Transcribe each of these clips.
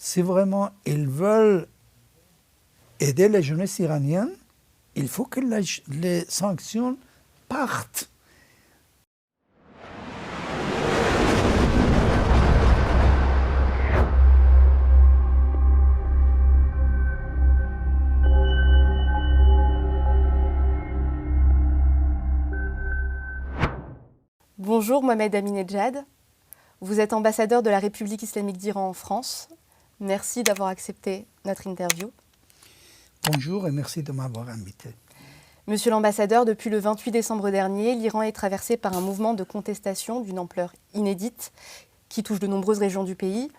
si vraiment ils veulent aider la jeunesse iranienne, il faut que les sanctions partent. Bonjour Mohamed Ahmadinejad, vous êtes ambassadeur de la République islamique d'Iran en France. Merci d'avoir accepté notre interview. Bonjour et merci de m'avoir invité. Monsieur l'ambassadeur, depuis le 28 décembre dernier, l'Iran est traversé par un mouvement de contestation d'une ampleur inédite qui touche de nombreuses régions du pays.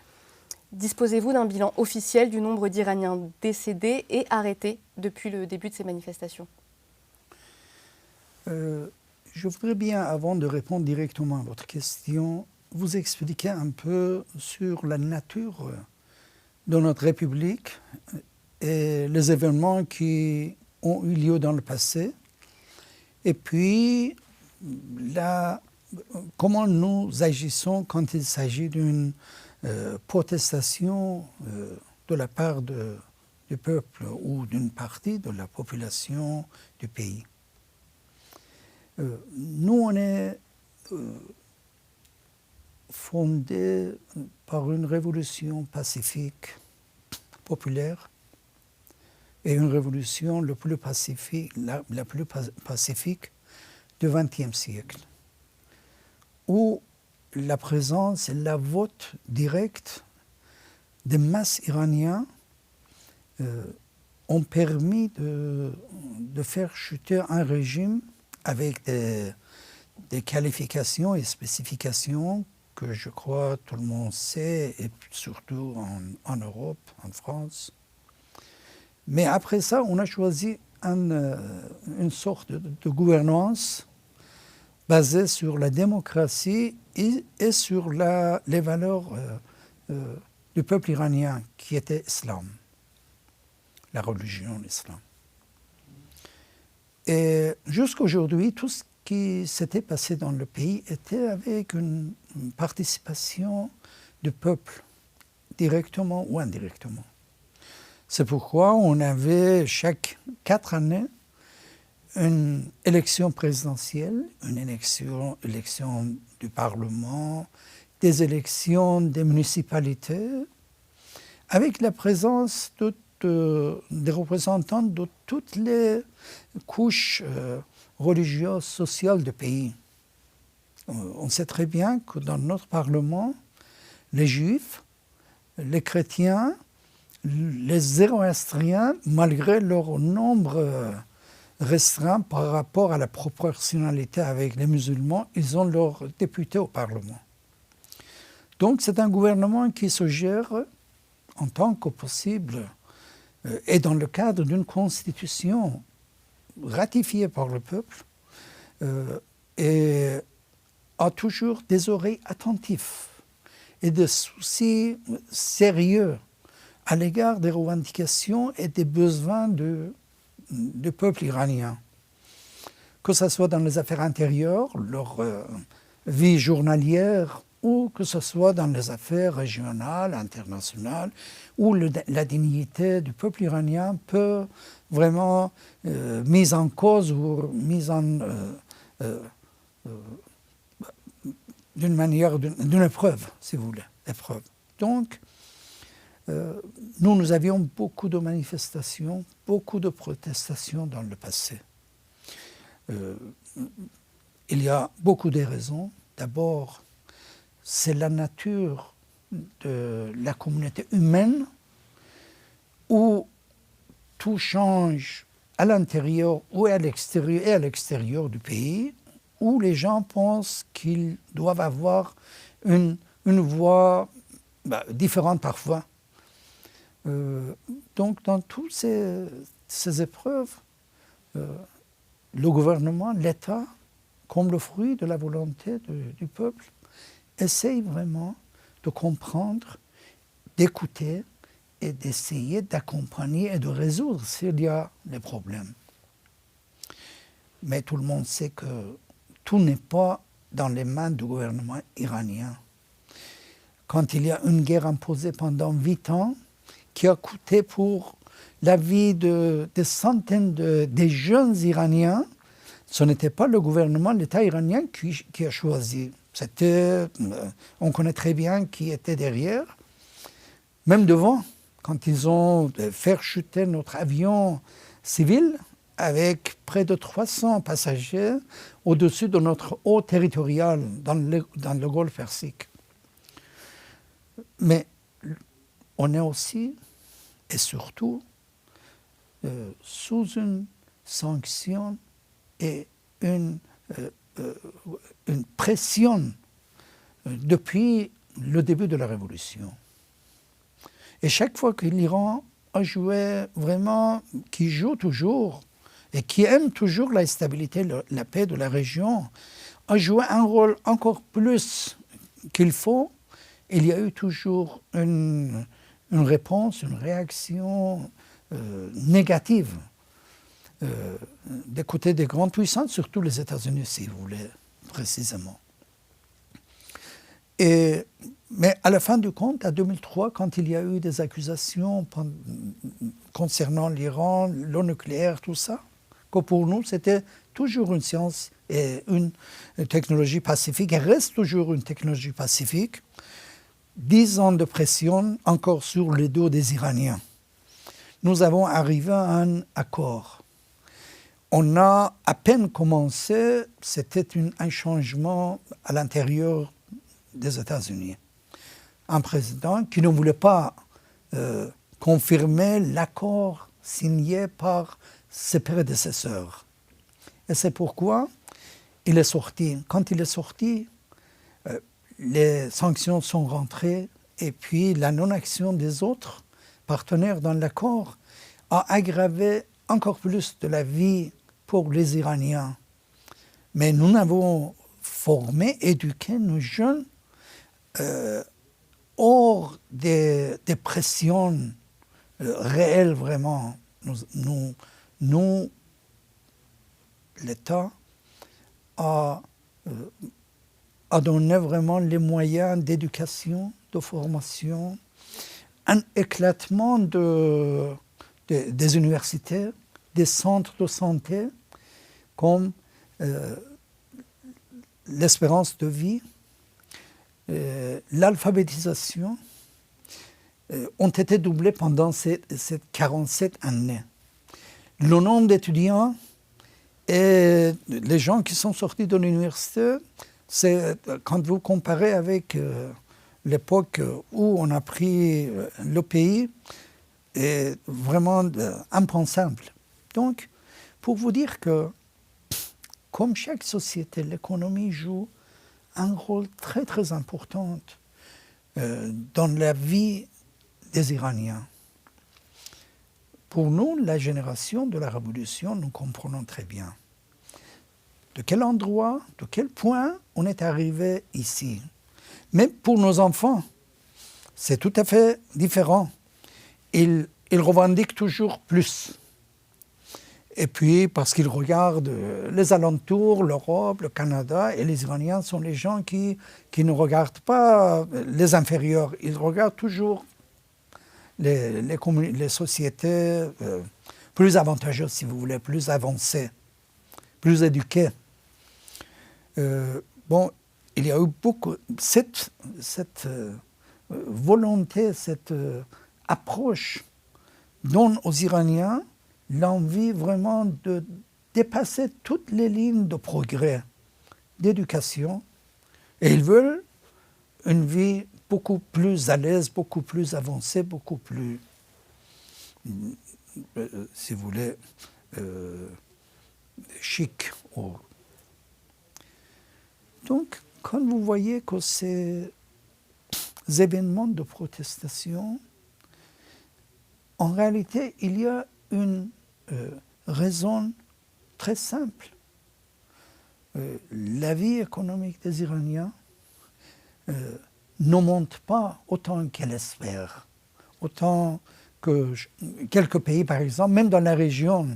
Disposez-vous d'un bilan officiel du nombre d'Iraniens décédés et arrêtés depuis le début de ces manifestations ? Je voudrais bien, avant de répondre directement à votre question, vous expliquer un peu sur la nature de notre République et les événements qui ont eu lieu dans le passé, et puis comment nous agissons quand il s'agit d'une protestation de la part du peuple ou d'une partie de la population du pays. Nous, on est fondé par une révolution pacifique, populaire, et une révolution la plus pacifique du XXe siècle, où la présence et la vote direct des masses iraniens ont permis de faire chuter un régime avec des qualifications et spécifications que je crois tout le monde sait, et surtout en Europe, en France. Mais après ça, on a choisi une sorte de gouvernance basée sur la démocratie et sur les valeurs du peuple iranien, qui était l'islam, la religion, l'islam. Et jusqu'à aujourd'hui, tout ce qui s'était passé dans le pays était avec une participation du peuple, directement ou indirectement. C'est pourquoi on avait chaque 4 années une élection présidentielle, une élection du Parlement, des élections des municipalités, avec la présence des représentants de toutes les couches religieuses, sociales du pays. On sait très bien que dans notre Parlement, les Juifs, les chrétiens, les zoroastriens, malgré leur nombre restreint par rapport à la proportionnalité avec les musulmans, ils ont leurs députés au Parlement. Donc c'est un gouvernement qui se gère en tant que possible et dans le cadre d'une constitution ratifiée par le peuple et a toujours des oreilles attentives et des soucis sérieux à l'égard des revendications et des besoins du peuple iranien. Que ce soit dans les affaires intérieures, leur vie journalière, ou que ce soit dans les affaires régionales, internationales, où la dignité du peuple iranien peut vraiment mise en cause ou mise en d'une épreuve, si vous voulez, épreuve. Donc, nous avions beaucoup de manifestations, beaucoup de protestations dans le passé. Il y a beaucoup de raisons. D'abord, c'est la nature de la communauté humaine où tout change à l'intérieur ou à l'extérieur du pays, où les gens pensent qu'ils doivent avoir une voix différente parfois. Donc, dans toutes ces épreuves, le gouvernement, l'État, comme le fruit de la volonté du peuple, essaye vraiment de comprendre, d'écouter et d'essayer d'accompagner et de résoudre s'il y a des problèmes. Mais tout le monde sait que tout n'est pas dans les mains du gouvernement iranien. quand il y a une guerre imposée pendant 8 ans, qui a coûté pour la vie de centaines de jeunes Iraniens, ce n'était pas le gouvernement, l'État iranien qui a choisi. On connaît très bien qui était derrière. Même devant, quand ils ont fait chuter notre avion civil avec près de 300 passagers au-dessus de notre eau territoriale dans le Golfe Persique. Mais on est aussi et surtout sous une sanction et une pression depuis le début de la Révolution. Et chaque fois que l'Iran a joué vraiment, qui joue toujours, et qui aime toujours la stabilité, la paix de la région, a joué un rôle encore plus qu'il faut, il y a eu toujours une réponse, une réaction négative des côtés des grandes puissances, surtout les États-Unis, si vous voulez, précisément. Mais à la fin du compte, en 2003, quand il y a eu des accusations concernant l'Iran, le nucléaire, tout ça, que pour nous, c'était toujours une science et une technologie pacifique, et reste toujours une technologie pacifique. 10 ans de pression encore sur le dos des Iraniens. Nous avons arrivé à un accord. On a à peine commencé, c'était un changement à l'intérieur des États-Unis. Un président qui ne voulait pas confirmer l'accord signé par ses prédécesseurs. Et c'est pourquoi il est sorti. Quand il est sorti, les sanctions sont rentrées et puis la non-action des autres partenaires dans l'accord a aggravé encore plus de la vie pour les Iraniens. Mais nous avons formé, éduqué nos jeunes hors des pressions réelles vraiment. Nous l'État a donné vraiment les moyens d'éducation, de formation, un éclatement des universités, des centres de santé, comme l'espérance de vie, l'alphabétisation, ont été doublés pendant ces 47 années. Le nombre d'étudiants et les gens qui sont sortis de l'université, c'est quand vous comparez avec l'époque où on a pris le pays, est vraiment impensable. Donc, pour vous dire que, comme chaque société, l'économie joue un rôle très très important dans la vie des Iraniens. Pour nous, la génération de la Révolution, nous comprenons très bien de quel endroit, de quel point on est arrivé ici. Mais pour nos enfants, c'est tout à fait différent. Ils revendiquent toujours plus. Et puis, parce qu'ils regardent les alentours, l'Europe, le Canada, et les Iraniens sont les gens qui ne regardent pas les inférieurs. Ils regardent toujours les sociétés plus avantageuses, si vous voulez, plus avancées, plus éduquées. Il y a eu beaucoup... Cette volonté, cette approche donne aux Iraniens l'envie vraiment de dépasser toutes les lignes de progrès, d'éducation. Et ils veulent une vie beaucoup plus à l'aise, beaucoup plus avancée, beaucoup plus, si vous voulez, chic. Donc, quand vous voyez que ces événements de protestation, en réalité, il y a une raison très simple. La vie économique des Iraniens ne monte pas autant qu'elle espère, autant que quelques pays, par exemple, même dans la région.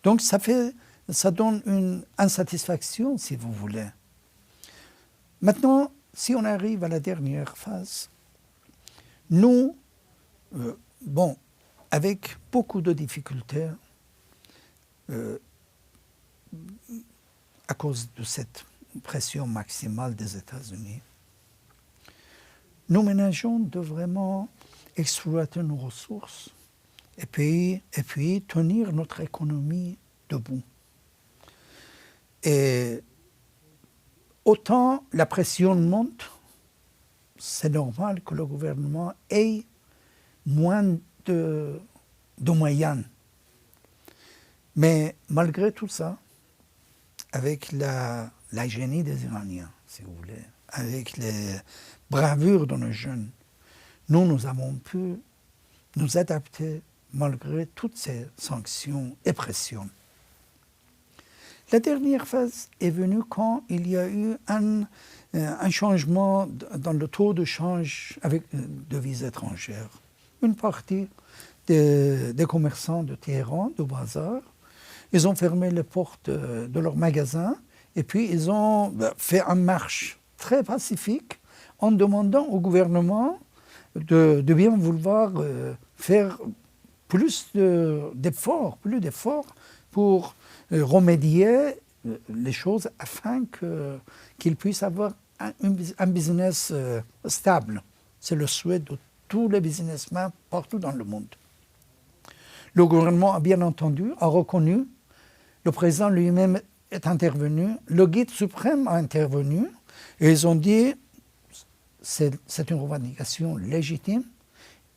Donc ça donne une insatisfaction, si vous voulez. Maintenant, si on arrive à la dernière phase, Nous, avec beaucoup de difficultés, à cause de cette pression maximale des États-Unis, nous ménageons de vraiment exploiter nos ressources et puis tenir notre économie debout. Et autant la pression monte, c'est normal que le gouvernement ait moins de moyens. Mais malgré tout ça, avec la génie des Iraniens, si vous voulez, avec les bravures de nos jeunes, nous avons pu nous adapter malgré toutes ces sanctions et pressions. La dernière phase est venue quand il y a eu un changement dans le taux de change avec devises étrangères. Une partie des commerçants de Téhéran, de bazar, ils ont fermé les portes de leurs magasins et puis ils ont fait une marche très pacifique en demandant au gouvernement de bien vouloir faire plus d'efforts pour remédier les choses afin qu'ils puissent avoir un business stable. C'est le souhait de tous les businessmen partout dans le monde. Le gouvernement a bien entendu, a reconnu, le président lui-même est intervenu, le guide suprême a intervenu, et ils ont dit c'est une revendication légitime,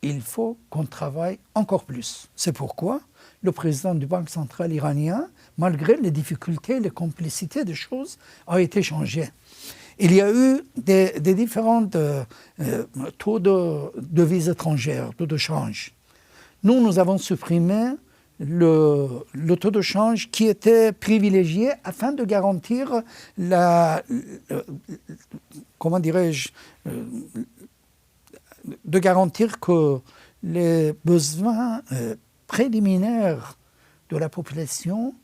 il faut qu'on travaille encore plus. C'est pourquoi le président du Banque centrale iranien, malgré les difficultés, les complicités des choses, a été changé. Il y a eu des différents taux de devises étrangères, taux de change. Nous avons supprimé le taux de change qui était privilégié afin de garantir de garantir que les besoins préliminaires de la population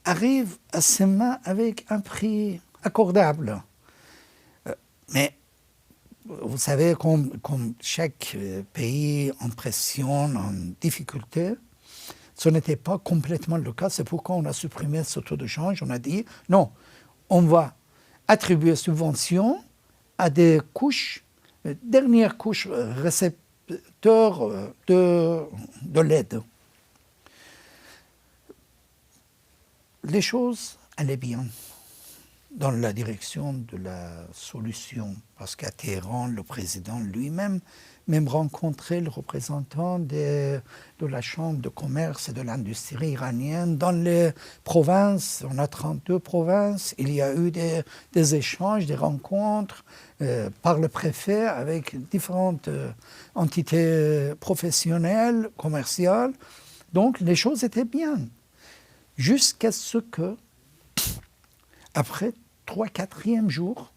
arrivent à ses mains avec un prix accordable. Mais vous savez, comme chaque pays en pression, en difficulté, ce n'était pas complètement le cas. C'est pourquoi on a supprimé ce taux de change. On a dit, non, on va attribuer subventions à des couches, dernières couches récepteurs de l'aide. Les choses allaient bien dans la direction de la solution, parce qu'à Téhéran, le président lui-même rencontrait le représentant de la Chambre de commerce et de l'industrie iranienne dans les provinces. On a 32 provinces. Il y a eu des échanges, des rencontres par le préfet avec différentes entités professionnelles, commerciales. Donc les choses étaient bien. Jusqu'à ce que, après 3-4e jour,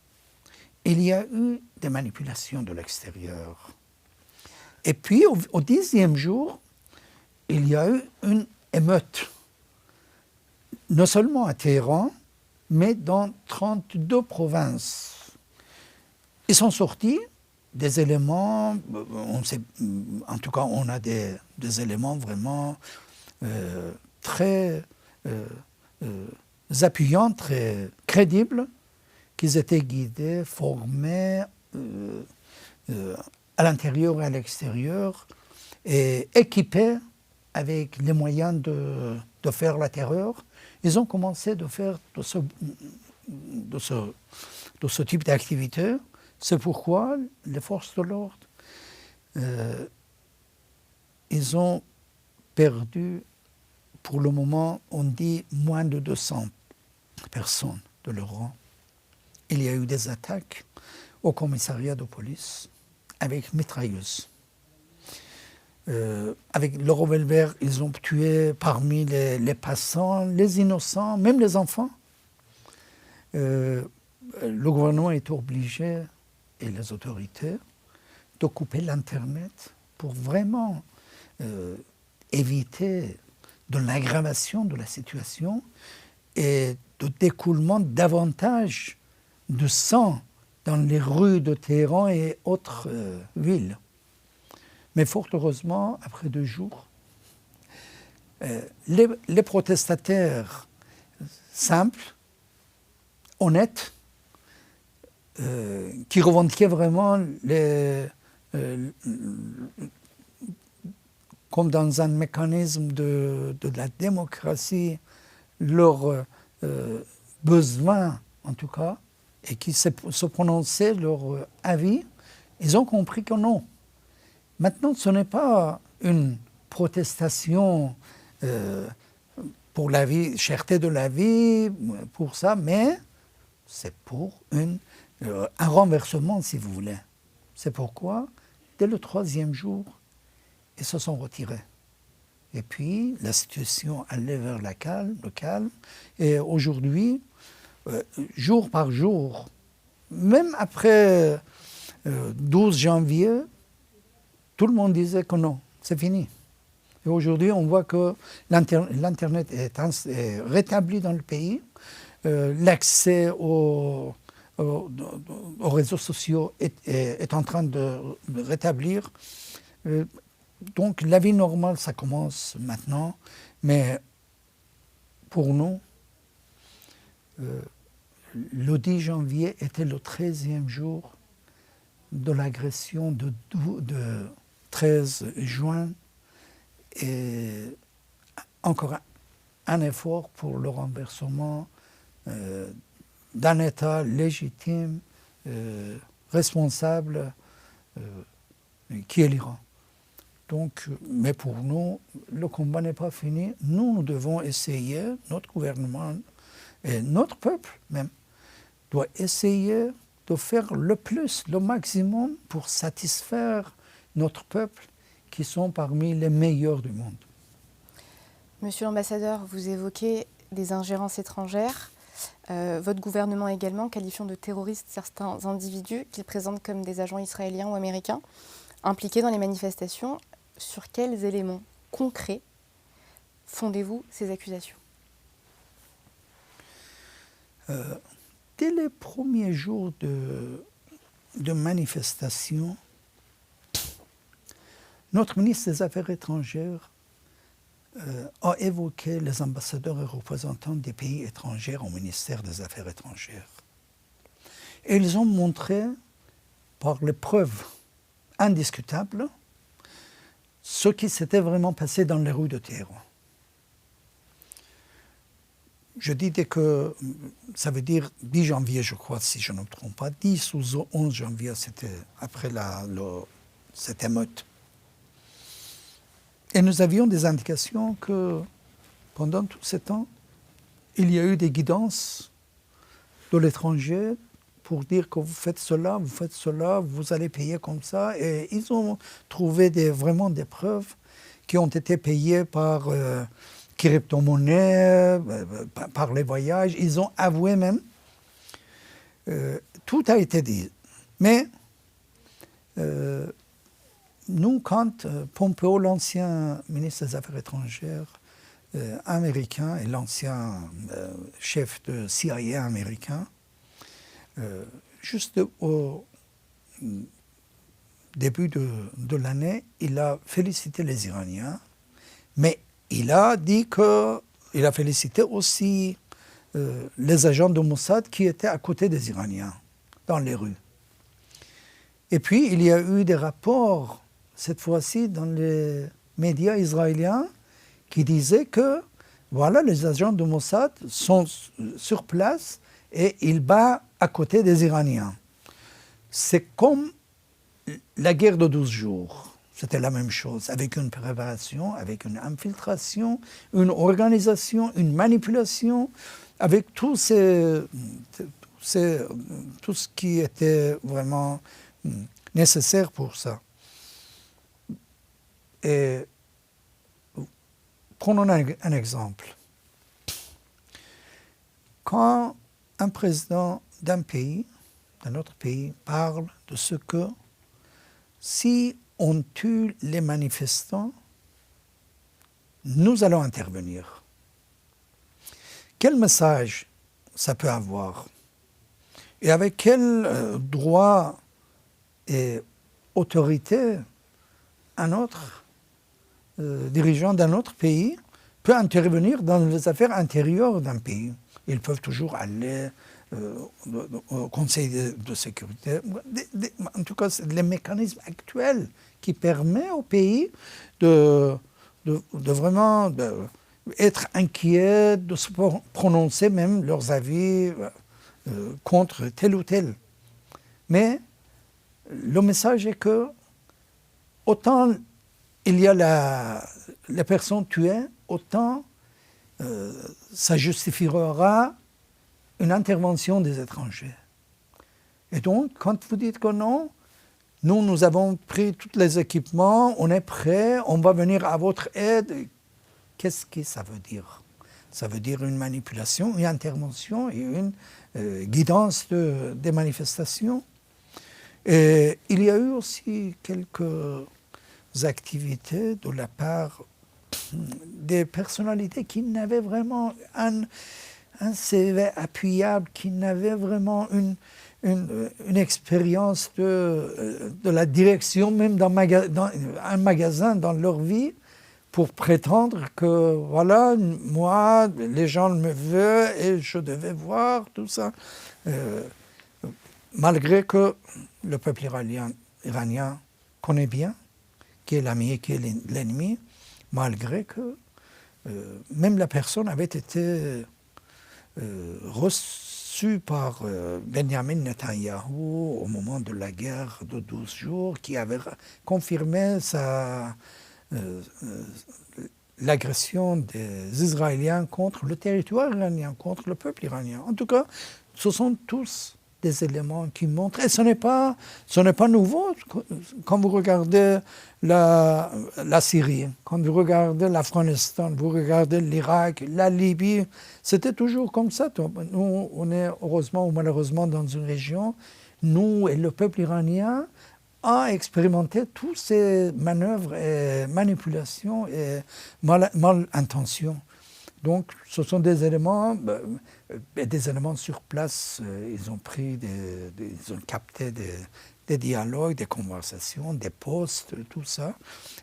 il y a eu des manipulations de l'extérieur. Et puis, au 10e jour, il y a eu une émeute, non seulement à Téhéran, mais dans 32 provinces. Ils sont sortis des éléments, en tout cas, on a des éléments vraiment très appuyants, très crédibles, qu'ils étaient guidés, formés à l'intérieur et à l'extérieur, et équipés avec les moyens de faire la terreur. Ils ont commencé de faire de ce type d'activité. C'est pourquoi les forces de l'ordre, ils ont perdu, pour le moment, on dit moins de 200 personnes de leur rang. Il y a eu des attaques au commissariat de police avec mitrailleuses. Avec le revolver, ils ont tué parmi les passants, les innocents, même les enfants. Le gouvernement est obligé, et les autorités, de couper l'Internet pour vraiment éviter de l'aggravation de la situation et de découlement davantage de sang dans les rues de Téhéran et autres villes. Mais fort heureusement, après 2 jours, les protestataires simples, honnêtes, qui revendiquaient vraiment comme dans un mécanisme de la démocratie, leurs besoins en tout cas, et qui se prononçaient leur avis, ils ont compris que non. Maintenant, ce n'est pas une protestation pour la vie, cherté de la vie, pour ça, mais c'est pour un renversement, si vous voulez. C'est pourquoi, dès le 3e jour, ils se sont retirés. Et puis, la situation allait vers le calme. Et aujourd'hui, jour par jour, même après 12 janvier, tout le monde disait que non, c'est fini. Et aujourd'hui, on voit que l'Internet est rétabli dans le pays. L'accès aux réseaux sociaux est en train de rétablir. Donc la vie normale, ça commence maintenant. Mais pour nous, le 10 janvier était le 13e jour de l'agression de 13 juin. Et encore un effort pour le renversement d'un État légitime, responsable, qui est l'Iran. Donc, mais pour nous, le combat n'est pas fini. Nous devons essayer, notre gouvernement et notre peuple même, doit essayer de faire le plus, le maximum pour satisfaire notre peuple, qui sont parmi les meilleurs du monde. Monsieur l'ambassadeur, vous évoquez des ingérences étrangères. Votre gouvernement également qualifiant de terroristes certains individus qu'il présente comme des agents israéliens ou américains impliqués dans les manifestations. Sur quels éléments concrets fondez-vous ces accusations ? Dès les premiers jours de manifestation, notre ministre des Affaires étrangères a évoqué les ambassadeurs et représentants des pays étrangers au ministère des Affaires étrangères. Et ils ont montré, par les preuves indiscutables, ce qui s'était vraiment passé dans les rues de Téhéran. Je dis que ça veut dire 10 janvier, je crois, si je ne me trompe pas. 10 ou 11 janvier, c'était après cette émeute. Et nous avions des indications que pendant tout ce temps, il y a eu des guidances de l'étranger pour dire que vous faites cela, vous allez payer comme ça. Et ils ont trouvé vraiment des preuves qui ont été payées par crypto-monnaie, par les voyages. Ils ont avoué même. Tout a été dit. Mais nous, quand Pompeo, l'ancien ministre des Affaires étrangères américain et l'ancien chef de CIA américain, juste au début de l'année, il a félicité les Iraniens, mais il a dit qu'il a félicité aussi les agents de Mossad qui étaient à côté des Iraniens, dans les rues. Et puis, il y a eu des rapports, cette fois-ci, dans les médias israéliens, qui disaient que, voilà, les agents de Mossad sont sur place et ils battent à côté des Iraniens. C'est comme la guerre de 12 jours. C'était la même chose, avec une préparation, avec une infiltration, une organisation, une manipulation, avec tout ce qui était vraiment nécessaire pour ça. Et prenons un exemple. Quand un président d'un autre pays, parle de ce que si on tue les manifestants, nous allons intervenir. Quel message ça peut avoir? Et avec quel droit et autorité un autre dirigeant d'un autre pays peut intervenir dans les affaires intérieures d'un pays. Ils peuvent toujours aller au Conseil de sécurité. En tout cas, c'est les mécanismes actuels qui permettent au pays de vraiment être inquiets, de se prononcer même leurs avis contre tel ou tel. Mais le message est que autant il y a la personne tuée, autant ça justifiera une intervention des étrangers. Et donc, quand vous dites que non, nous avons pris tous les équipements, on est prêt, on va venir à votre aide, qu'est-ce que ça veut dire? Ça veut dire une manipulation, une intervention et une guidance des manifestations. Et il y a eu aussi quelques activités de la part des personnalités qui n'avaient vraiment un CV appuyable, qui n'avaient vraiment une expérience de la direction, même dans un magasin dans leur vie, pour prétendre que, voilà, moi, les gens me veulent et je devais voir tout ça. Malgré que le peuple iranien connaît bien qui est l'ami et qui est l'ennemi, malgré que même la personne avait été reçue par Benjamin Netanyahu au moment de la guerre de 12 jours, qui avait confirmé l'agression des Israéliens contre le territoire iranien, contre le peuple iranien. En tout cas, ce sont tous des éléments qui montrent, et ce n'est pas nouveau, quand vous regardez la Syrie, quand vous regardez l'Afghanistan, vous regardez l'Irak, la Libye, c'était toujours comme ça. Nous, on est heureusement ou malheureusement dans une région, nous et le peuple iranien a expérimenté toutes ces manœuvres et manipulations et mal-intentions. Donc, ce sont des éléments sur place. Ils ont ils ont capté des dialogues, des conversations, des posts, tout ça.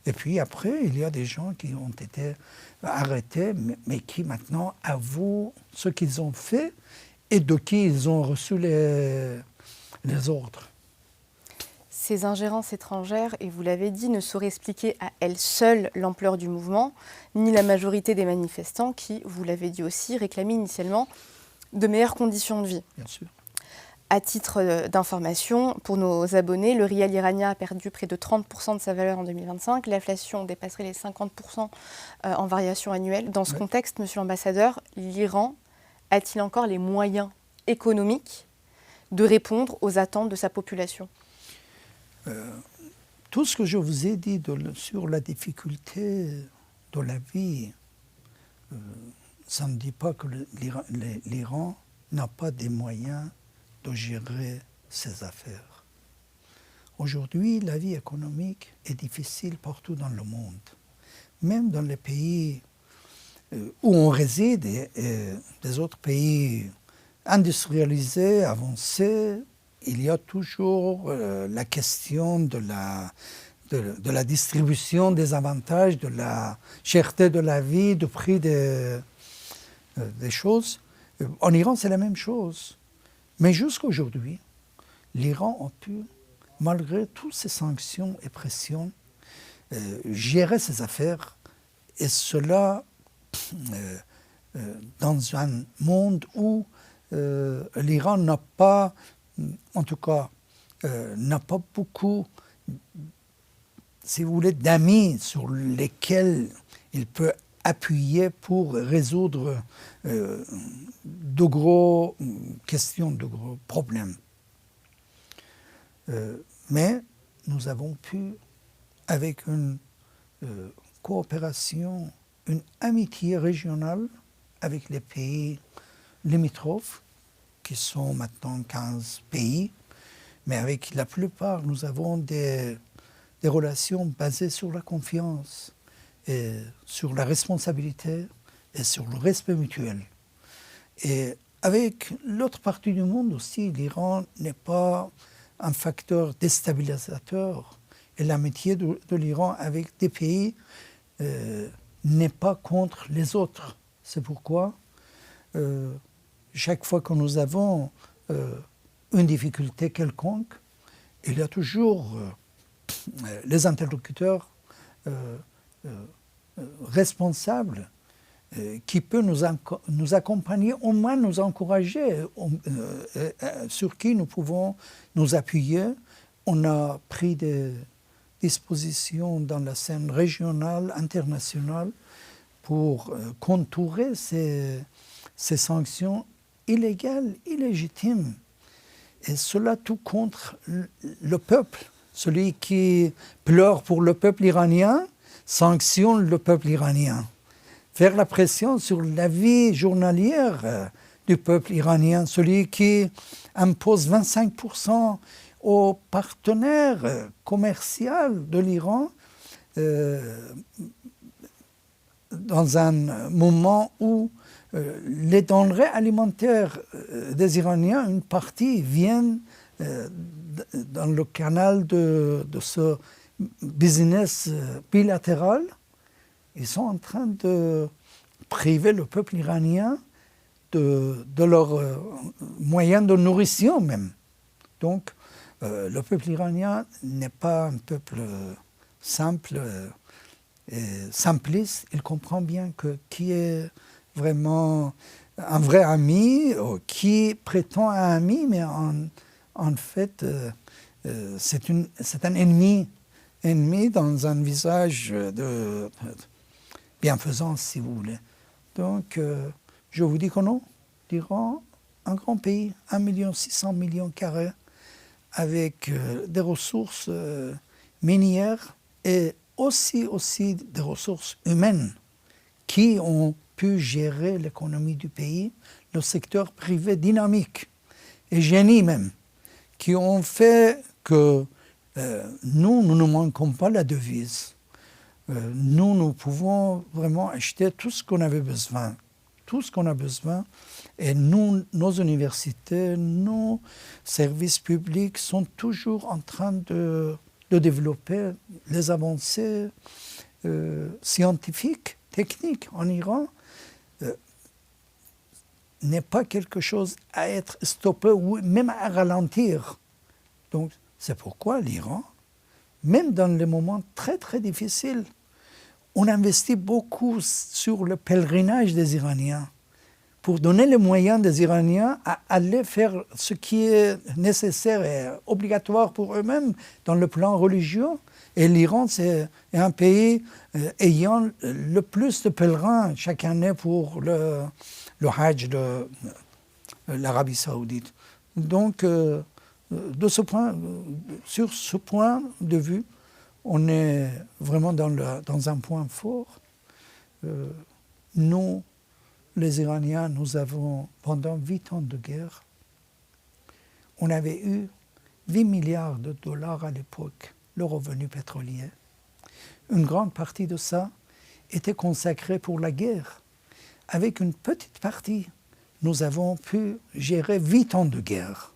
Et puis après, il y a des gens qui ont été arrêtés, mais qui maintenant avouent ce qu'ils ont fait et de qui ils ont reçu les ordres. Ces ingérences étrangères, et vous l'avez dit, ne sauraient expliquer à elles seules l'ampleur du mouvement, ni la majorité des manifestants qui, vous l'avez dit aussi, réclamaient initialement de meilleures conditions de vie. Bien sûr. À titre d'information, pour nos abonnés, le rial iranien a perdu près de 30% de sa valeur en 2025. L'inflation dépasserait les 50% en variation annuelle. Dans ce contexte, monsieur l'ambassadeur, l'Iran a-t-il encore les moyens économiques de répondre aux attentes de sa population ? Tout ce que je vous ai dit sur la difficulté de la vie, ça ne dit pas que l'Iran n'a pas des moyens de gérer ses affaires. Aujourd'hui, la vie économique est difficile partout dans le monde. Même dans les pays où on réside, et des autres pays industrialisés, avancés, il y a toujours la question de la distribution des avantages, de la cherté de la vie, du prix des choses. En Iran, c'est la même chose. Mais jusqu'à aujourd'hui, l'Iran a pu, malgré toutes ces sanctions et pressions, gérer ses affaires. Et cela dans un monde où l'Iran n'a pas, en tout cas, n'a pas beaucoup, si vous voulez, d'amis sur lesquels il peut appuyer pour résoudre de gros questions, de gros problèmes. Mais nous avons pu, avec une coopération, une amitié régionale avec les pays limitrophes, qui sont maintenant 15 pays, mais avec la plupart, nous avons des relations basées sur la confiance, et sur la responsabilité et sur le respect mutuel. Et avec l'autre partie du monde aussi, l'Iran n'est pas un facteur déstabilisateur. Et l'amitié de l'Iran avec des pays n'est pas contre les autres. C'est pourquoi chaque fois que nous avons une difficulté quelconque, il y a toujours les interlocuteurs responsables qui peuvent nous accompagner, au moins nous encourager, sur qui nous pouvons nous appuyer. On a pris des dispositions dans la scène régionale, internationale, pour contourer ces sanctions illégales, illégitimes. Et cela tout contre le peuple. Celui qui pleure pour le peuple iranien sanctionne le peuple iranien. Faire la pression sur la vie journalière du peuple iranien. Celui qui impose 25% aux partenaires commerciaux de l'Iran dans un moment où les denrées alimentaires des Iraniens, une partie viennent dans le canal de ce business bilatéral. Ils sont en train de priver le peuple iranien de leurs moyens de nourrition même. Donc, le peuple iranien n'est pas un peuple simple et simpliste. Il comprend bien que qui est vraiment un vrai ami, qui prétend un ami, mais en fait, c'est un ennemi dans un visage de bienfaisance, si vous voulez. Donc, je vous dis que non, l'Iran, un grand pays, 1,6 million carrés, avec des ressources minières et aussi des ressources humaines qui ont pu gérer l'économie du pays, le secteur privé dynamique et génie même, qui ont fait que nous ne manquons pas la devise. Nous pouvons vraiment acheter tout ce qu'on avait besoin. Tout ce qu'on a besoin. Et nos universités, nos services publics sont toujours en train de développer les avancées scientifiques, techniques en Iran. N'est pas quelque chose à être stoppé ou même à ralentir. Donc, c'est pourquoi l'Iran, même dans les moments très très difficiles, on investit beaucoup sur le pèlerinage des Iraniens pour donner les moyens des Iraniens à aller faire ce qui est nécessaire et obligatoire pour eux-mêmes dans le plan religieux. Et l'Iran, c'est un pays ayant le plus de pèlerins chaque année pour le Hajj de l'Arabie saoudite. Donc, sur ce point de vue, on est vraiment dans un point fort. Nous, les Iraniens, nous avons, pendant 8 ans de guerre, on avait eu 8 milliards de dollars à l'époque, le revenu pétrolier. Une grande partie de ça était consacrée pour la guerre. Avec une petite partie, nous avons pu gérer 8 ans de guerre.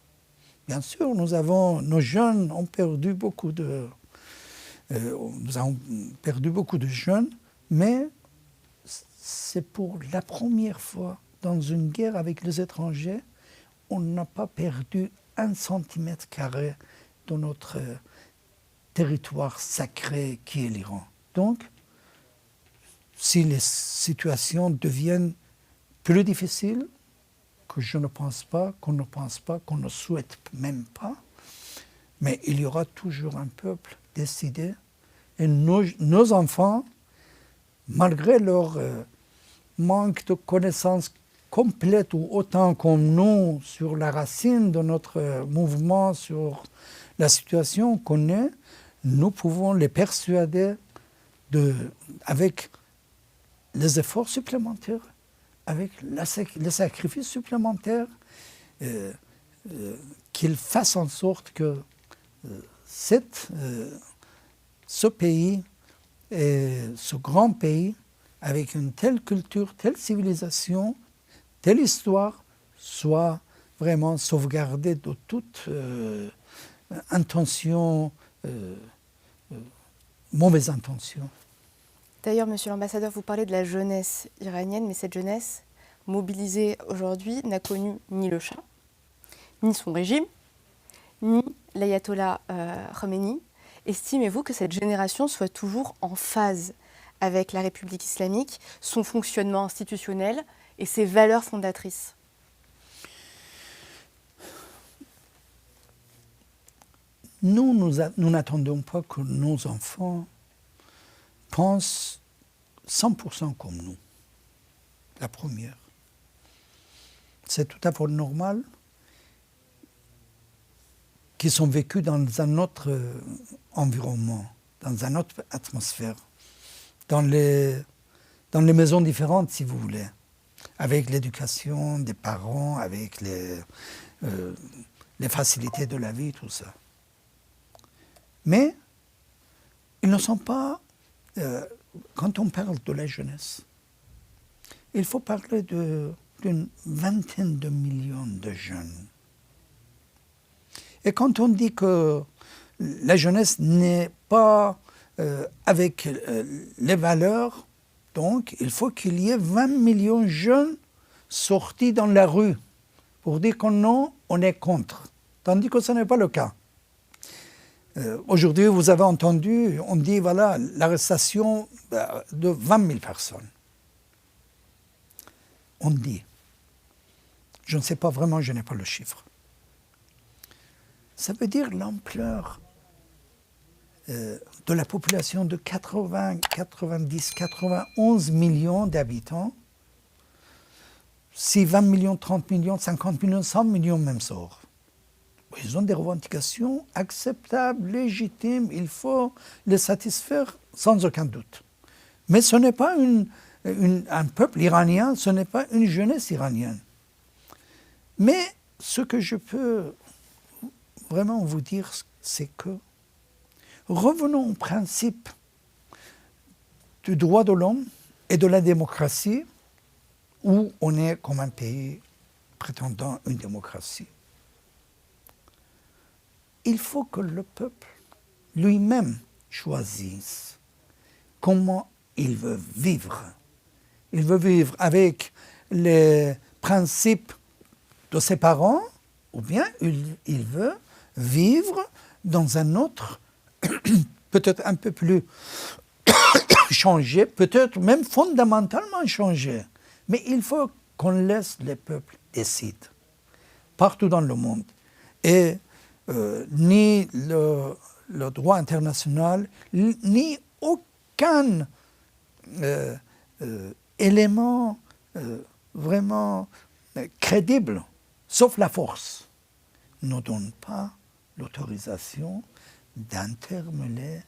Bien sûr, nos jeunes ont perdu beaucoup nous avons perdu beaucoup de jeunes, mais c'est pour la première fois dans une guerre avec les étrangers, on n'a pas perdu 1 centimètre carré de notre territoire sacré qui est l'Iran. Donc, si les situations deviennent plus difficiles, que je ne pense pas, qu'on ne souhaite même pas, mais il y aura toujours un peuple décidé. Et nos enfants, malgré leur manque de connaissances complètes ou autant comme nous sur la racine de notre mouvement, sur la situation qu'on est, nous pouvons les persuader avec les efforts supplémentaires, avec les sacrifices supplémentaires, qu'ils fassent en sorte que ce pays, ce grand pays, avec une telle culture, telle civilisation, telle histoire, soit vraiment sauvegardé de toute intention mauvaises intentions. D'ailleurs, monsieur l'ambassadeur, vous parlez de la jeunesse iranienne, mais cette jeunesse mobilisée aujourd'hui n'a connu ni le Shah, ni son régime, ni l'ayatollah Khomeini. Estimez-vous que cette génération soit toujours en phase avec la République islamique, son fonctionnement institutionnel et ses valeurs fondatrices? Nous n'attendons pas que nos enfants pensent 100% comme nous, la première. C'est tout à fait normal qu'ils sont vécus dans un autre environnement, dans une autre atmosphère, dans les maisons différentes, si vous voulez, avec l'éducation des parents, avec les facilités de la vie, tout ça. Mais ils ne sont pas... quand on parle de la jeunesse, il faut parler d'une vingtaine de millions de jeunes. Et quand on dit que la jeunesse n'est pas avec les valeurs, donc il faut qu'il y ait 20 millions de jeunes sortis dans la rue pour dire que non, on est contre. Tandis que ce n'est pas le cas. Aujourd'hui, vous avez entendu, on dit, voilà, l'arrestation de 20 000 personnes. On dit. Je ne sais pas vraiment, je n'ai pas le chiffre. Ça veut dire l'ampleur de la population de 80, 90, 91 millions d'habitants. Si 20 millions, 30 millions, 50 millions, 100 millions même sortent. Ils ont des revendications acceptables, légitimes, il faut les satisfaire sans aucun doute. Mais ce n'est pas un peuple iranien, ce n'est pas une jeunesse iranienne. Mais ce que je peux vraiment vous dire, c'est que revenons au principe du droit de l'homme et de la démocratie, où on est comme un pays prétendant une démocratie. Il faut que le peuple lui-même choisisse comment il veut vivre. Il veut vivre avec les principes de ses parents, ou bien il veut vivre dans un autre, peut-être un peu plus changé, peut-être même fondamentalement changé. Mais il faut qu'on laisse les peuples décider, partout dans le monde. Et ni le droit international, ni aucun élément vraiment crédible, sauf la force, ne donne pas l'autorisation d'intermêler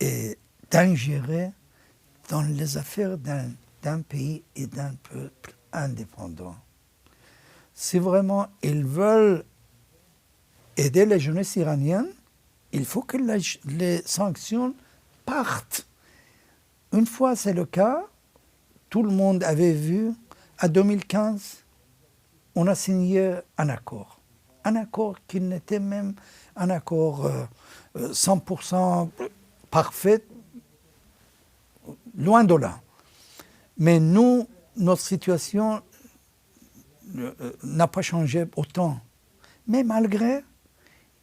et d'ingérer dans les affaires d'un pays et d'un peuple indépendant. Si vraiment ils veulent aider la jeunesse iranienne, il faut que les sanctions partent. Une fois c'est le cas, tout le monde avait vu, en 2015, on a signé un accord. Un accord qui n'était même un accord 100% parfait, loin de là. Mais nous, notre situation n'a pas changé autant. Mais malgré,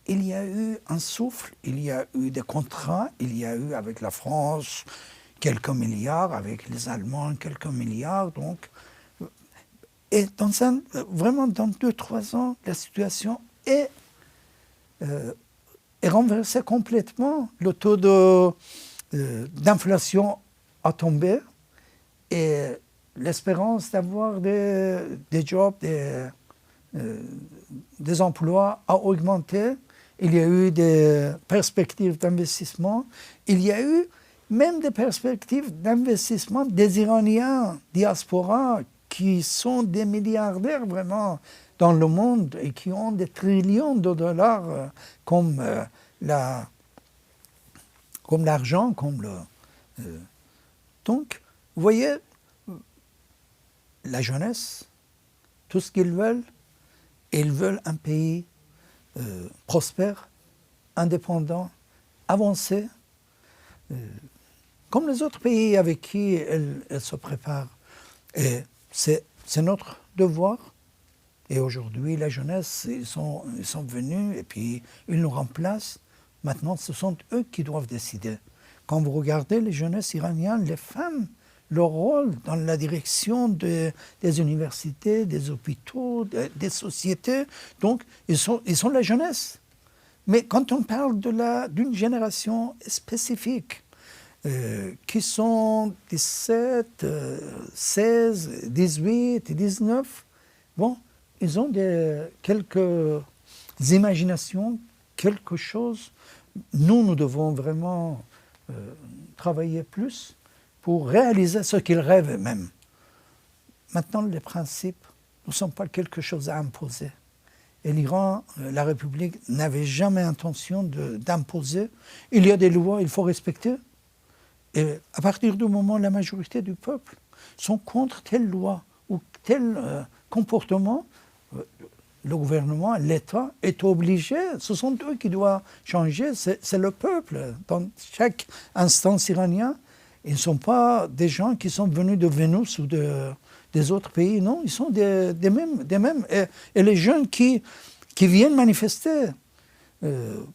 il y a eu un souffle, il y a eu des contrats, il y a eu avec la France quelques milliards, avec les Allemands quelques milliards. Donc, et vraiment dans 2-3 ans, la situation est renversée complètement. Le taux d'inflation a tombé et l'espérance d'avoir des jobs, des emplois a augmenté. Il y a eu des perspectives d'investissement. Il y a eu même des perspectives d'investissement des Iraniens diaspora qui sont des milliardaires vraiment dans le monde et qui ont des trillions de dollars comme l'argent, Donc, vous voyez, la jeunesse, tout ce qu'ils veulent un pays prospère, indépendant, avancé, comme les autres pays avec qui elle se prépare. Et c'est notre devoir. Et aujourd'hui, la jeunesse, ils sont venus et puis ils nous remplacent. Maintenant, ce sont eux qui doivent décider. Quand vous regardez les jeunesses iraniennes, les femmes, leur rôle dans la direction des universités, des hôpitaux, des sociétés, donc ils sont la jeunesse. Mais quand on parle d'une génération spécifique, qui sont 17, 16, 18, 19, bon, ils ont quelques imaginations, quelque chose. Nous devons vraiment travailler plus pour réaliser ce qu'ils rêvent eux-mêmes. Maintenant, les principes ne sont pas quelque chose à imposer. Et l'Iran, la République, n'avait jamais intention d'imposer. Il y a des lois, il faut respecter. Et à partir du moment où la majorité du peuple sont contre telle loi ou tel comportement, le gouvernement, l'État est obligé, ce sont eux qui doivent changer, c'est le peuple. Dans chaque instance iranienne, ils ne sont pas des gens qui sont venus de Vénus ou des autres pays, non, ils sont des mêmes. Et les jeunes qui viennent manifester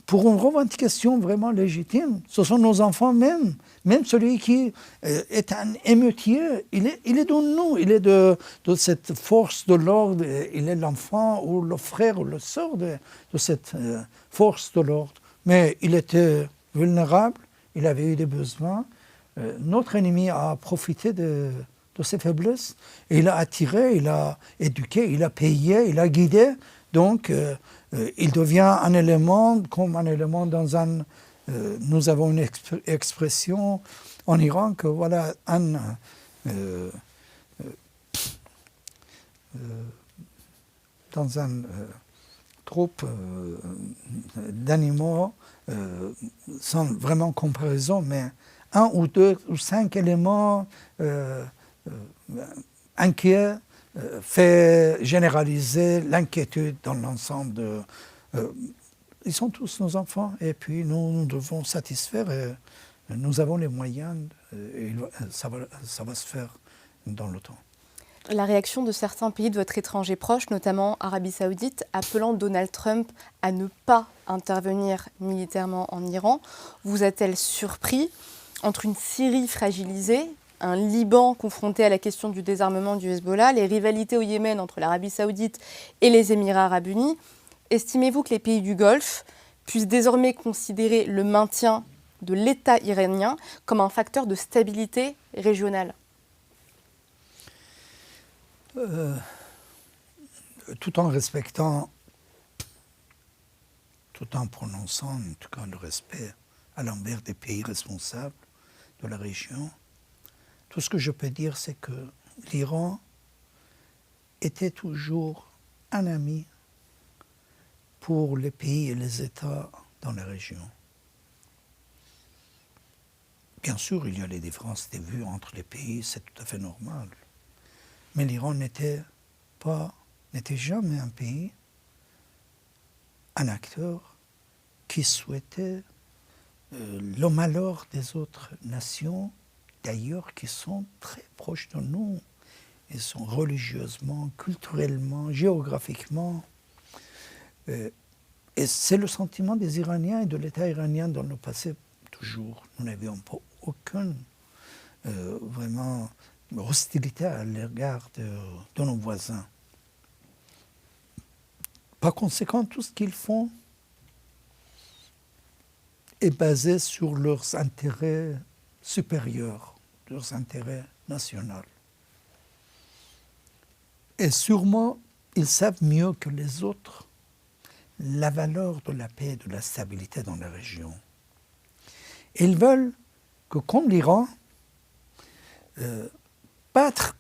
pour une revendication vraiment légitime, ce sont nos enfants même. Même celui qui est un émeutier, il est de nous, il est de cette force de l'ordre, il est l'enfant ou le frère ou le sœur de cette force de l'ordre. Mais il était vulnérable, il avait eu des besoins. Notre ennemi a profité de ses faiblesses, et il a attiré, il a éduqué, il a payé, il a guidé. Donc, il devient un élément, comme un élément dans un... nous avons une expression en Iran que voilà, dans un troupe d'animaux, sans vraiment comparaison, mais 1 ou 2 ou 5 éléments inquiets fait généraliser l'inquiétude dans l'ensemble ils sont tous nos enfants et puis nous devons satisfaire et nous avons les moyens et ça va se faire dans le temps. La réaction de certains pays de votre étranger proche, notamment Arabie Saoudite, appelant Donald Trump à ne pas intervenir militairement en Iran, vous a-t-elle surpris? Entre une Syrie fragilisée, un Liban confronté à la question du désarmement du Hezbollah, les rivalités au Yémen entre l'Arabie Saoudite et les Émirats arabes unis, estimez-vous que les pays du Golfe puissent désormais considérer le maintien de l'État iranien comme un facteur de stabilité régionale? Tout en respectant, tout en prononçant en tout cas le respect à l'envers des pays responsables de la région, tout ce que je peux dire, c'est que l'Iran était toujours un ami pour les pays et les États dans la région. Bien sûr, il y a les différences de vues entre les pays, c'est tout à fait normal. Mais l'Iran n'était jamais un pays, un acteur qui souhaitait le malheur des autres nations, d'ailleurs qui sont très proches de nous. Ils sont religieusement, culturellement, géographiquement. Et c'est le sentiment des Iraniens et de l'État iranien dans le passé toujours. Nous n'avions pas aucune vraiment hostilité à l'égard de nos voisins. Par conséquent, tout ce qu'ils font est basé sur leurs intérêts supérieurs, leurs intérêts nationaux. Et sûrement, ils savent mieux que les autres la valeur de la paix et de la stabilité dans la région. Ils veulent que, comme l'Iran, battre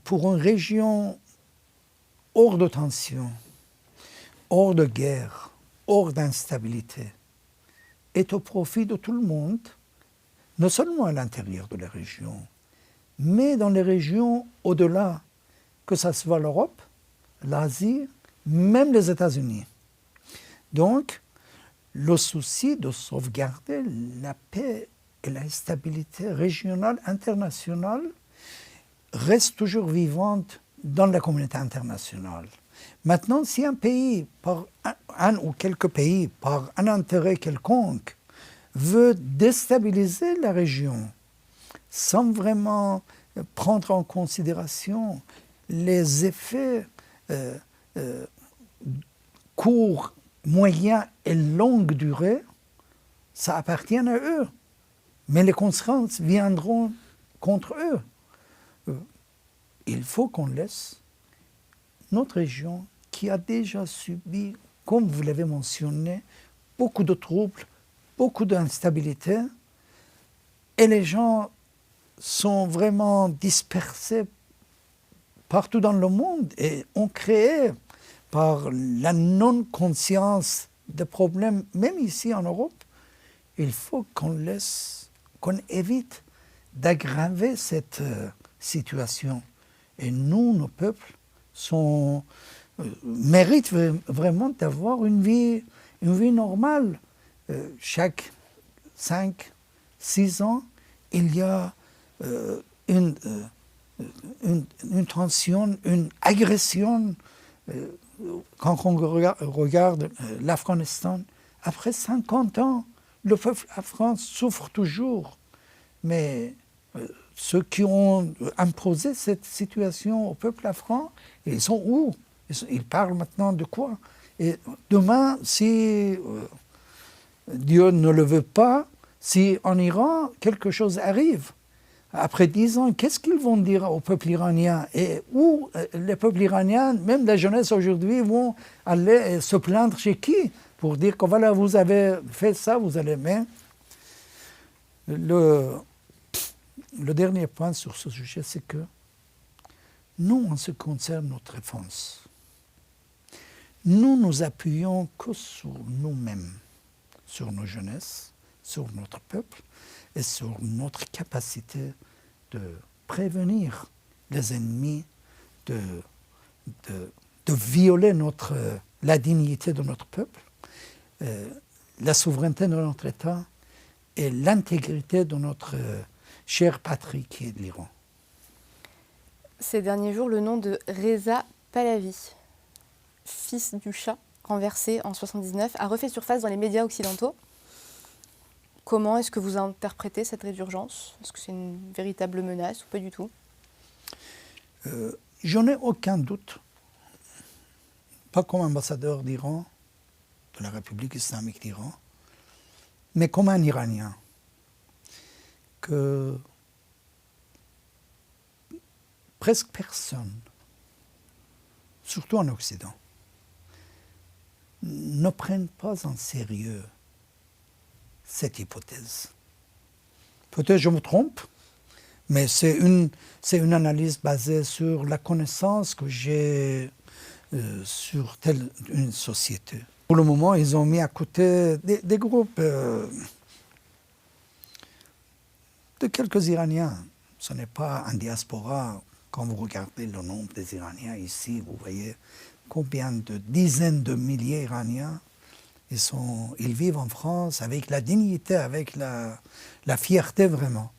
pour une région hors de tension, hors de guerre, hors d'instabilité, est au profit de tout le monde, non seulement à l'intérieur de la région, mais dans les régions au-delà, que ce soit l'Europe, l'Asie, même les États-Unis. Donc, le souci de sauvegarder la paix et la stabilité régionale, internationale, reste toujours vivante dans la communauté internationale. Maintenant, si un pays, un ou quelques pays, par un intérêt quelconque, veut déstabiliser la région sans vraiment prendre en considération les effets courts, moyens et longue durée, ça appartient à eux. Mais les conséquences viendront contre eux. Il faut qu'on laisse notre région qui a déjà subi, comme vous l'avez mentionné, beaucoup de troubles, beaucoup d'instabilité, et les gens sont vraiment dispersés partout dans le monde et ont créé, par la non-conscience des problèmes, même ici en Europe, il faut qu'on évite d'aggraver cette situation. Et nous, nos peuples, méritent vraiment d'avoir une vie normale. Chaque 5, 6 ans, il y a une tension, une agression. Quand on regarde l'Afghanistan, après 50 ans, le peuple afghan souffre toujours. Mais ceux qui ont imposé cette situation au peuple afghan, ils sont où? Ils parlent maintenant de quoi? Et demain, si Dieu ne le veut pas, si en Iran quelque chose arrive, après 10 ans, qu'est-ce qu'ils vont dire au peuple iranien? Et où les peuples iraniens, même la jeunesse aujourd'hui, vont aller se plaindre chez qui? Pour dire que voilà, vous avez fait ça, vous allez... Mais le dernier point sur ce sujet, c'est que nous, en ce qui concerne notre défense, nous nous appuyons que sur nous-mêmes, sur nos jeunesses, sur notre peuple et sur notre capacité de prévenir les ennemis, de violer la dignité de notre peuple, la souveraineté de notre État et l'intégrité de notre chère patrie qui est l'Iran. Ces derniers jours, le nom de Reza Pahlavi, fils du Shah, renversé en 1979, a refait surface dans les médias occidentaux. Comment est-ce que vous interprétez cette résurgence? Est-ce que c'est une véritable menace ou pas du tout? Je n'ai aucun doute, pas comme ambassadeur d'Iran, de la République islamique d'Iran, mais comme un Iranien, que presque personne, surtout en Occident, ne prenne pas en sérieux cette hypothèse. Peut-être je me trompe, mais c'est une analyse basée sur la connaissance que j'ai sur telle une société. Pour le moment, ils ont mis à côté des groupes de quelques Iraniens. Ce n'est pas un diaspora. Quand vous regardez le nombre des Iraniens ici, vous voyez combien de dizaines de milliers d'Iraniens. Ils vivent en France avec la dignité, avec la fierté vraiment.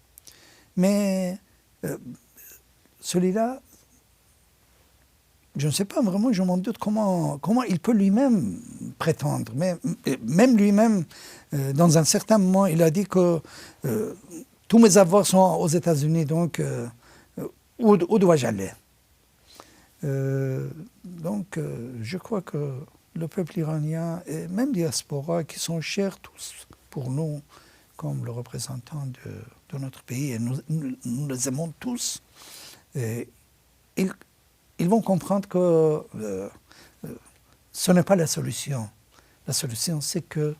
Mais celui-là, je ne sais pas vraiment, je m'en doute comment il peut lui-même prétendre. Mais même lui-même, dans un certain moment, il a dit que tous mes avoirs sont aux États-Unis, donc où dois-je aller? Donc je crois que le peuple iranien et même diaspora qui sont chers tous pour nous comme le représentant de notre pays, et nous les aimons tous, et ils vont comprendre que ce n'est pas la solution. La solution, c'est que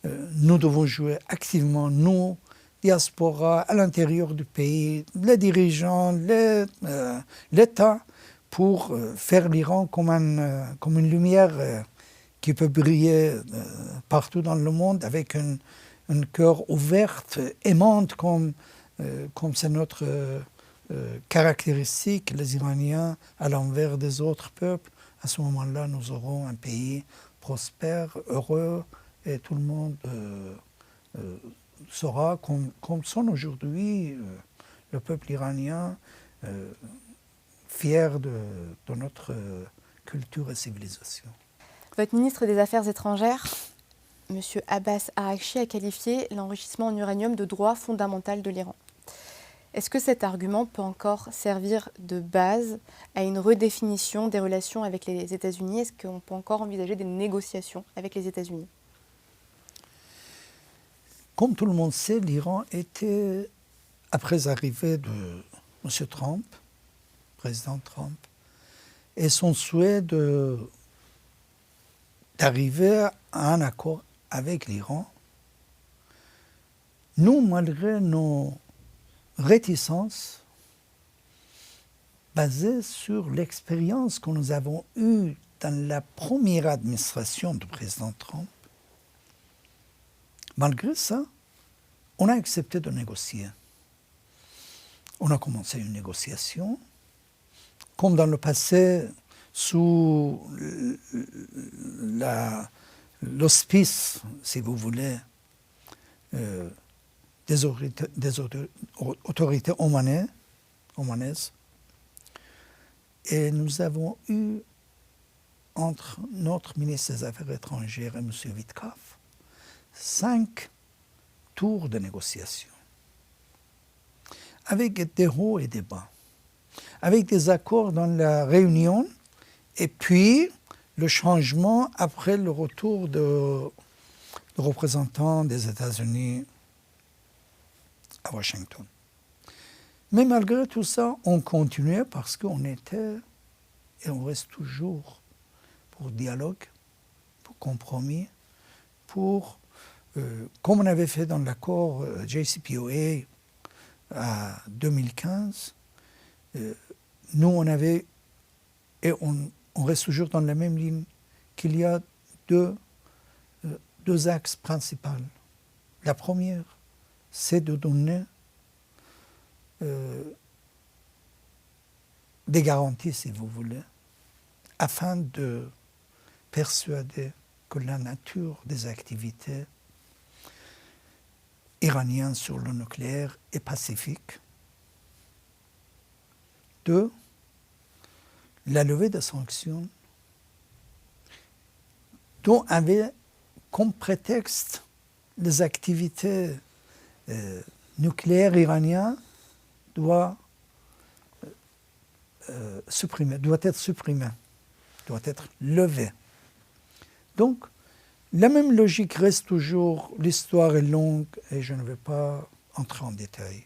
nous devons jouer activement, nous, diaspora, à l'intérieur du pays, les dirigeants, l'État, pour faire l'Iran comme une lumière qui peut briller partout dans le monde avec un cœur ouverte, aimante, comme c'est notre caractéristique, les Iraniens, à l'envers des autres peuples. À ce moment-là, nous aurons un pays prospère, heureux et tout le monde saura comme sont aujourd'hui le peuple iranien fier de notre culture et civilisation. Votre ministre des Affaires étrangères, M. Abbas Araghchi, a qualifié l'enrichissement en uranium de droit fondamental de l'Iran. Est-ce que cet argument peut encore servir de base à une redéfinition des relations avec les États-Unis? Est-ce qu'on peut encore envisager des négociations avec les États-Unis? Comme tout le monde sait, l'Iran était, après l'arrivée de M. Trump, président Trump, et son souhait d'arriver à un accord avec l'Iran, nous, malgré nos réticences basées sur l'expérience que nous avons eue dans la première administration du président Trump, malgré ça, on a accepté de négocier. On a commencé une négociation. Comme dans le passé, sous l'auspice, si vous voulez, des autorités omanaises. Et nous avons eu, entre notre ministre des Affaires étrangères et M. Witkoff, 5 tours de négociation, avec des hauts et des bas, avec des accords dans la réunion, et puis le changement après le retour de représentants des États-Unis à Washington. Mais malgré tout ça, on continuait parce qu'on était, et on reste toujours, pour dialogue, pour compromis, pour, comme on avait fait dans l'accord JCPOA en 2015, nous on avait, et on reste toujours dans la même ligne, qu'il y a deux axes principaux. La première, c'est de donner des garanties, si vous voulez, afin de persuader que la nature des activités iraniennes sur le nucléaire est pacifique. 2, la levée des sanctions dont avait comme prétexte les activités nucléaires iraniennes doit être supprimée, doit être levée. Donc, la même logique reste toujours, l'histoire est longue et je ne vais pas entrer en détail.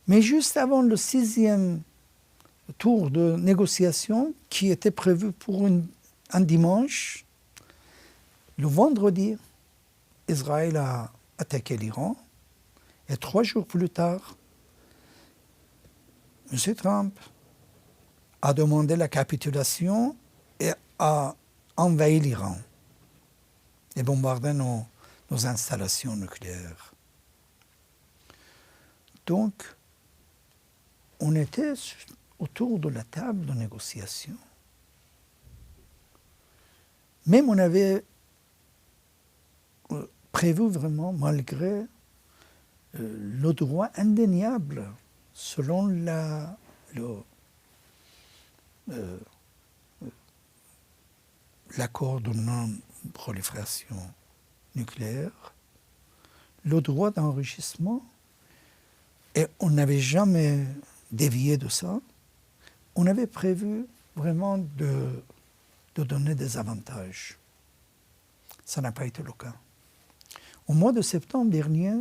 Mais juste avant le 6e tour de négociation, qui était prévu pour un dimanche, le vendredi, Israël a attaqué l'Iran, et 3 jours plus tard, M. Trump a demandé la capitulation et a envahi l'Iran et bombardé nos installations nucléaires. Donc, on était autour de la table de négociation. Même on avait prévu vraiment, malgré le droit indéniable, selon l'accord de non-prolifération nucléaire, le droit d'enrichissement, et on n'avait jamais dévié de ça. On avait prévu vraiment de donner des avantages. Ça n'a pas été le cas. Au mois de septembre dernier,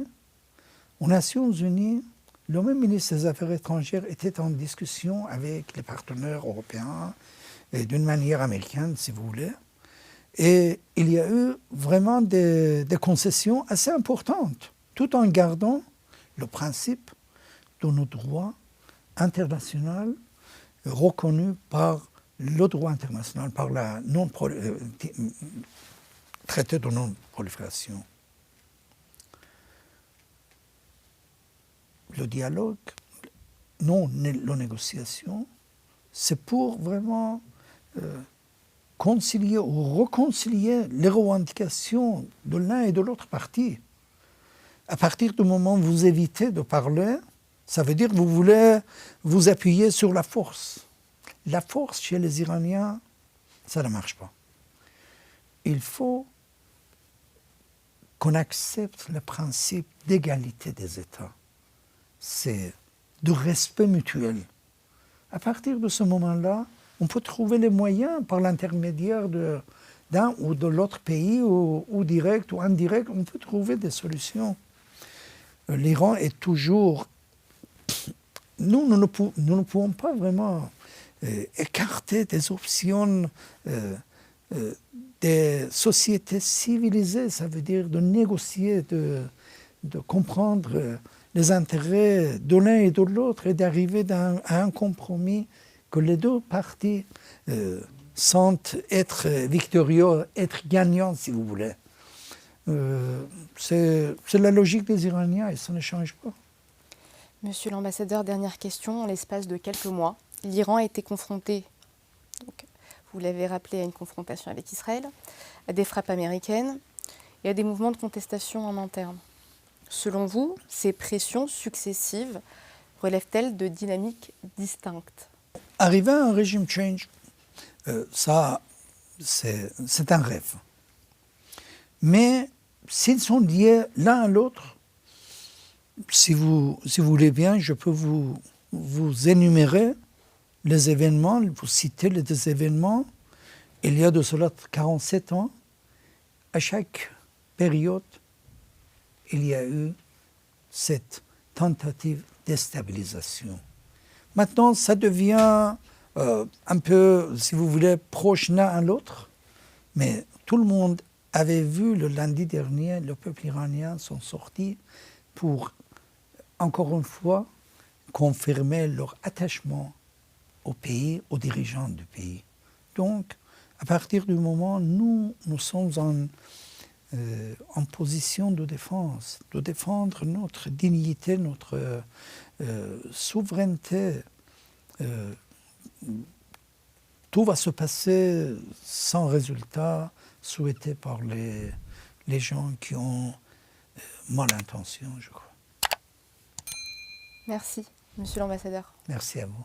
aux Nations Unies, le même ministre des Affaires étrangères était en discussion avec les partenaires européens et d'une manière américaine, si vous voulez. Et il y a eu vraiment des concessions assez importantes, tout en gardant le principe de nos droits internationaux reconnus par le droit international, par la traité de non-prolifération. Le dialogue, non la négociation, c'est pour vraiment concilier ou réconcilier les revendications de l'un et de l'autre parti. À partir du moment où vous évitez de parler, ça veut dire que vous voulez vous appuyer sur la force. La force chez les Iraniens, ça ne marche pas. Il faut qu'on accepte le principe d'égalité des États. C'est de respect mutuel. À partir de ce moment-là, on peut trouver les moyens par l'intermédiaire d'un ou de l'autre pays, ou direct ou indirect, on peut trouver des solutions. L'Iran est toujours... Nous ne pouvons pas vraiment écarter des options des sociétés civilisées, ça veut dire de négocier, de comprendre les intérêts de l'un et de l'autre et d'arriver à un compromis que les deux parties sentent être victorieux, être gagnants, si vous voulez. C'est la logique des Iraniens et ça ne change pas. Monsieur l'ambassadeur, dernière question. En l'espace de quelques mois, l'Iran a été confronté, donc, vous l'avez rappelé, à une confrontation avec Israël, à des frappes américaines et à des mouvements de contestation en interne. Selon vous, ces pressions successives relèvent-elles de dynamiques distinctes? Arriver à un régime change, ça, c'est un rêve. Mais s'ils sont liés l'un à l'autre, si vous voulez bien, je peux vous énumérer les événements, vous citer les événements. Il y a de cela 47 ans, à chaque période, il y a eu cette tentative de déstabilisation. Maintenant, ça devient un peu, si vous voulez, proche l'un à l'autre, mais tout le monde avait vu le lundi dernier, le peuple iranien sont sortis pour, encore une fois, confirmer leur attachement au pays, aux dirigeants du pays. Donc, à partir du moment où nous sommes en position de défense, de défendre notre dignité, notre souveraineté, tout va se passer sans résultat souhaité par les gens qui ont mal intention, je crois. Merci, monsieur l'ambassadeur. Merci à vous.